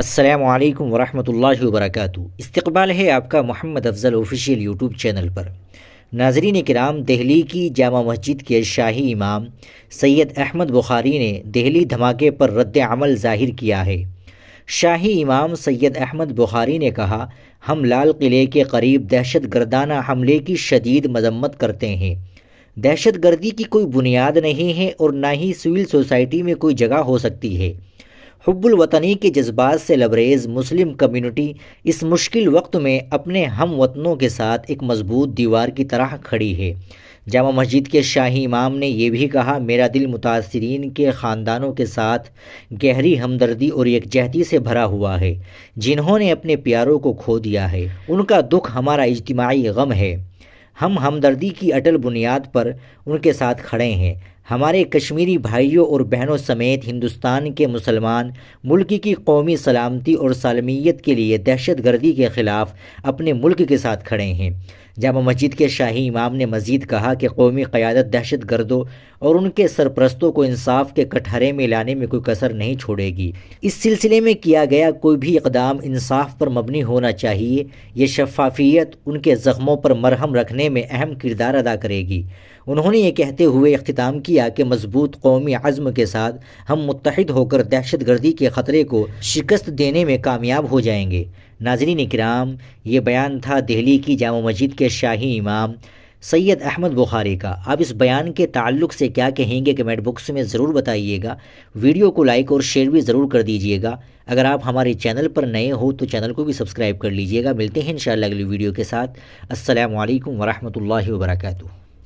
السلام علیکم ورحمۃ اللہ وبرکاتہ۔ استقبال ہے آپ کا محمد افضل آفیشیل یوٹیوب چینل پر۔ ناظرین کرام، دہلی کی جامع مسجد کے شاہی امام سید احمد بخاری نے دہلی دھماکے پر رد عمل ظاہر کیا ہے۔ شاہی امام سید احمد بخاری نے کہا، ہم لال قلعے کے قریب دہشت گردانہ حملے کی شدید مذمت کرتے ہیں۔ دہشت گردی کی کوئی بنیاد نہیں ہے اور نہ ہی سول سوسائٹی میں کوئی جگہ ہو سکتی ہے۔ حب الوطنی کے جذبات سے لبریز مسلم کمیونٹی اس مشکل وقت میں اپنے ہم وطنوں کے ساتھ ایک مضبوط دیوار کی طرح کھڑی ہے۔ جامع مسجد کے شاہی امام نے یہ بھی کہا، میرا دل متاثرین کے خاندانوں کے ساتھ گہری ہمدردی اور یکجہتی سے بھرا ہوا ہے، جنہوں نے اپنے پیاروں کو کھو دیا ہے۔ ان کا دکھ ہمارا اجتماعی غم ہے۔ ہم ہمدردی کی اٹل بنیاد پر ان کے ساتھ کھڑے ہیں۔ ہمارے کشمیری بھائیوں اور بہنوں سمیت ہندوستان کے مسلمان ملک کی قومی سلامتی اور سالمیت کے لیے دہشت گردی کے خلاف اپنے ملک کے ساتھ کھڑے ہیں۔ جامع مسجد کے شاہی امام نے مزید کہا کہ قومی قیادت دہشت گردوں اور ان کے سرپرستوں کو انصاف کے کٹہرے میں لانے میں کوئی کسر نہیں چھوڑے گی۔ اس سلسلے میں کیا گیا کوئی بھی اقدام انصاف پر مبنی ہونا چاہیے۔ یہ شفافیت ان کے زخموں پر مرہم رکھنے میں اہم کردار ادا کرے گی۔ انہوں نے یہ کہتے ہوئے اختتام کیا کہ مضبوط قومی عزم کے ساتھ ہم متحد ہو کر دہشت گردی کے خطرے کو شکست دینے میں کامیاب ہو جائیں گے۔ ناظرین کرام، یہ بیان تھا دہلی کی جامع مسجد کے شاہی امام سید احمد بخاری کا۔ آپ اس بیان کے تعلق سے کیا کہیں گے کمنٹ باکس میں ضرور بتائیے گا۔ ویڈیو کو لائک اور شیئر بھی ضرور کر دیجیے گا۔ اگر آپ ہمارے چینل پر نئے ہو تو چینل کو بھی سبسکرائب کر لیجیے گا۔ ملتے ہیں انشاءاللہ اگلی ویڈیو کے ساتھ۔ السلام علیکم ورحمۃ اللہ وبرکاتہ۔